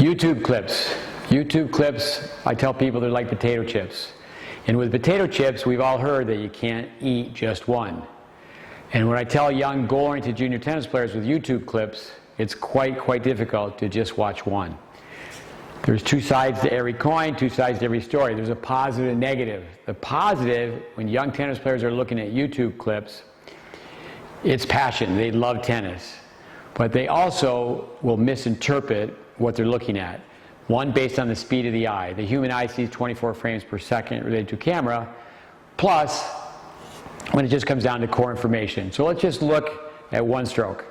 YouTube clips. YouTube clips, I tell people they're like potato chips. And with potato chips, we've all heard that you can't eat just one. And when I tell young goal-oriented junior tennis players with YouTube clips, it's quite difficult to just watch one. There's two sides to every coin, two sides to every story. There's a positive and negative. The positive, when young tennis players are looking at YouTube clips, it's passion. They love tennis. But they also will misinterpret what they're looking at. One, based on the speed of the eye. The human eye sees 24 frames per second related to camera, plus when it just comes down to core information. So let's just look at one stroke.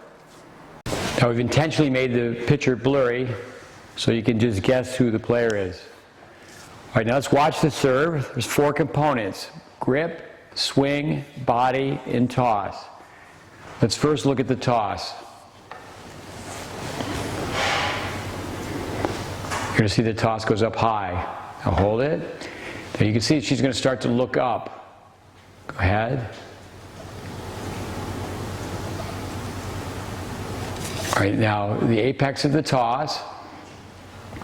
Now we've intentionally made the picture blurry so you can just guess who the player is. All right, now let's watch the serve. There's four components: grip, swing, body, and toss. Let's first look at the toss. You're going to see the toss goes up high. Now hold it. Now you can see she's going to start to look up. Go ahead. All right, now the apex of the toss.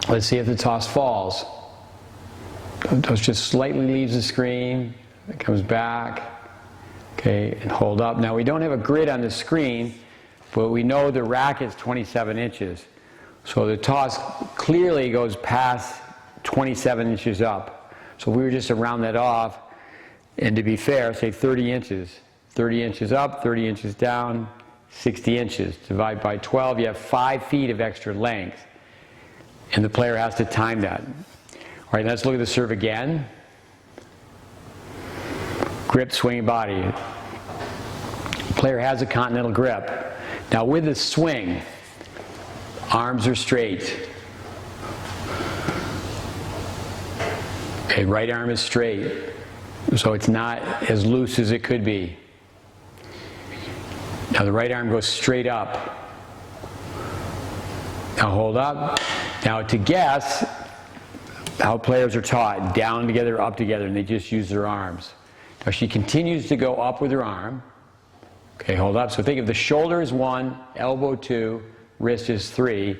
Let's see if the toss falls. It just slightly leaves the screen. It comes back. Okay, and hold up. Now we don't have a grid on the screen, but we know the racket's 27 inches. So the toss clearly goes past 27 inches up. So we were just to round that off, and to be fair, say 30 inches. 30 inches up, 30 inches down, 60 inches. Divide by 12, you have 5 feet of extra length. And the player has to time that. All right, let's look at the serve again. Grip, swing, body. Player has a continental grip. Now with the swing, arms are straight. Okay, right arm is straight. So it's not as loose as it could be. Now the right arm goes straight up. Now hold up. Now to guess how players are taught, down together, up together, and they just use their arms. Now she continues to go up with her arm. Okay, hold up. So think of the shoulder is 1, elbow 2, wrist is 3,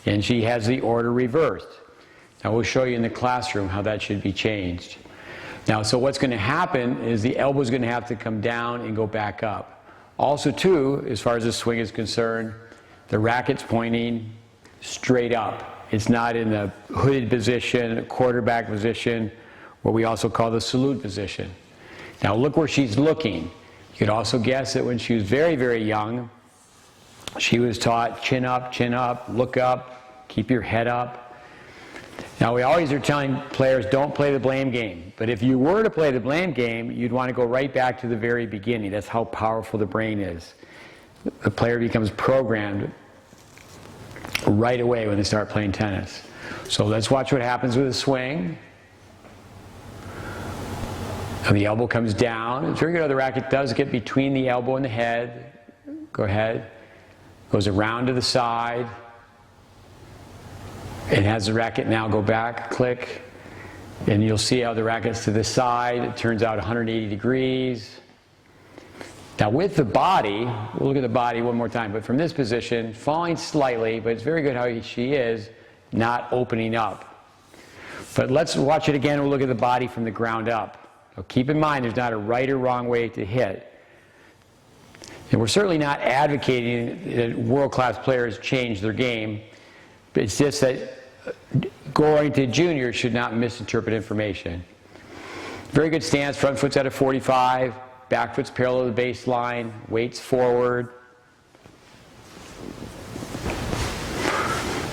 and she has the order reversed. Now we'll show you in the classroom how that should be changed. Now, so what's going to happen is the elbow is going to have to come down and go back up. Also, too, as far as the swing is concerned, the racket's pointing straight up. It's not in the hooded position, quarterback position, what we also call the salute position. Now look where she's looking. You could also guess that when she was very young, she was taught chin up, look up, keep your head up. Now we always are telling players don't play the blame game. But if you were to play the blame game, you'd want to go right back to the very beginning. That's how powerful the brain is. The player becomes programmed right away when they start playing tennis. So let's watch what happens with a swing. And the elbow comes down. It's very good how the racket does get between the elbow and the head. Go ahead. Goes around to the side. It has the racket now go back, click. And you'll see how the racket's to the side. It turns out 180 degrees. Now with the body, we'll look at the body one more time, but from this position, falling slightly, but it's very good how she is, not opening up. But let's watch it again. We'll look at the body from the ground up. Now keep in mind, there's not a right or wrong way to hit. And we're certainly not advocating that world-class players change their game. But it's just that goal-oriented juniors should not misinterpret information. Very good stance, front foot's at a 45, back foot's parallel to the baseline, weights forward.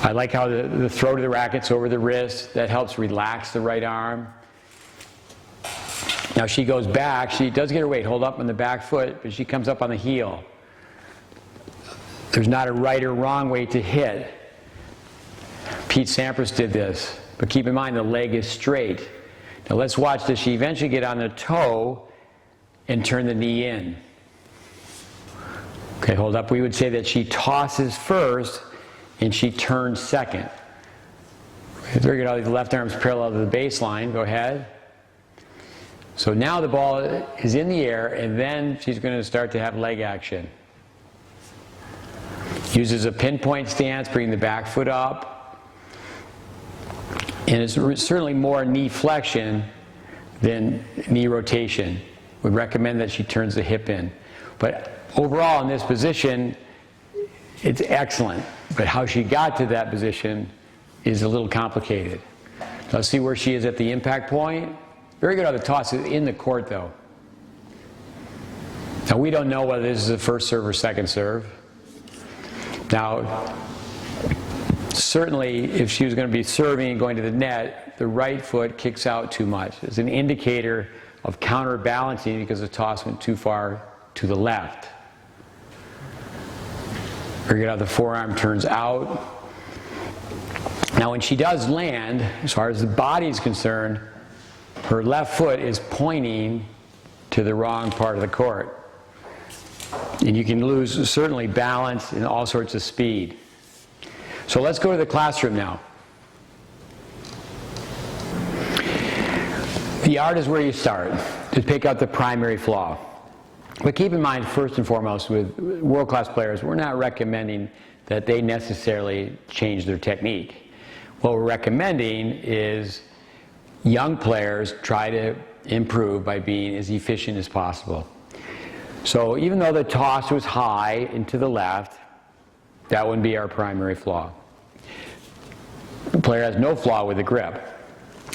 I like how the throw to the racket's over the wrist. That helps relax the right arm. Now she goes back. She does get her weight. Hold up on the back foot, but she comes up on the heel. There's not a right or wrong way to hit. Pete Sampras did this. But keep in mind, the leg is straight. Now let's watch. Does she eventually get on the toe and turn the knee in? Okay, hold up. We would say that she tosses first and she turns second. Very good how the left arm's parallel to the baseline. Go ahead. So now the ball is in the air, and then she's going to start to have leg action. Uses a pinpoint stance, bring the back foot up. And it's certainly more knee flexion than knee rotation. We recommend that she turns the hip in. But overall in this position, it's excellent. But how she got to that position is a little complicated. Let's see where she is at the impact point. Very good on the toss in the court though. Now we don't know whether this is a first serve or second serve. Now, certainly if she was going to be serving and going to the net, the right foot kicks out too much. It's an indicator of counterbalancing because the toss went too far to the left. Very good how the forearm turns out. Now when she does land, as far as the body is concerned, her left foot is pointing to the wrong part of the court. And you can lose certainly balance and all sorts of speed. So let's go to the classroom now. The art is where you start to pick out the primary flaw. But keep in mind, first and foremost, with world-class players, we're not recommending that they necessarily change their technique. What we're recommending is young players try to improve by being as efficient as possible. So even though the toss was high and to the left, that wouldn't be our primary flaw. The player has no flaw with the grip.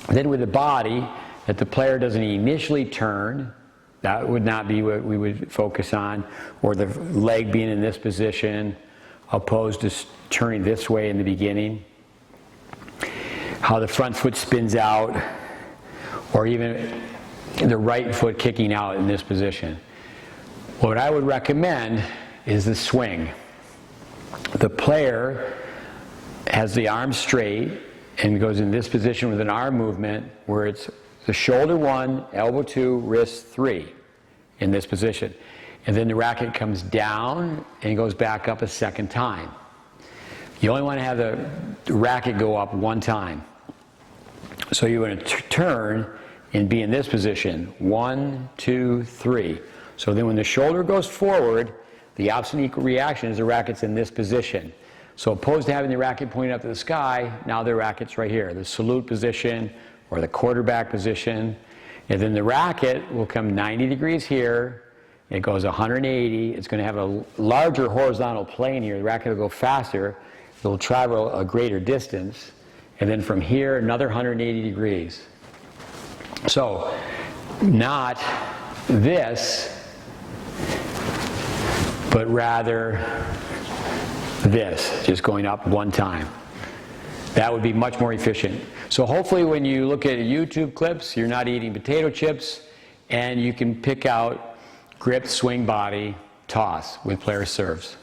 Then with the body, that the player doesn't initially turn, that would not be what we would focus on, or the leg being in this position opposed to turning this way in the beginning. How the front foot spins out, or even the right foot kicking out in this position. What I would recommend is the swing. The player has the arm straight and goes in this position with an arm movement where it's the shoulder 1, elbow 2, wrist 3 in this position. And then the racket comes down and goes back up a second time. You only want to have the racket go up one time. So you want to turn and be in this position. 1, 2, 3. So then when the shoulder goes forward, the opposite equal reaction is the racket's in this position. So opposed to having the racket pointing up to the sky, now the racket's right here, the salute position or the quarterback position. And then the racket will come 90 degrees here. It goes 180. It's going to have a larger horizontal plane here. The racket will go faster. It'll travel a greater distance. And then from here, another 180 degrees. So not this, but rather this, just going up one time. That would be much more efficient. So hopefully when you look at YouTube clips, you're not eating potato chips, and you can pick out grip, swing body, toss with player serves.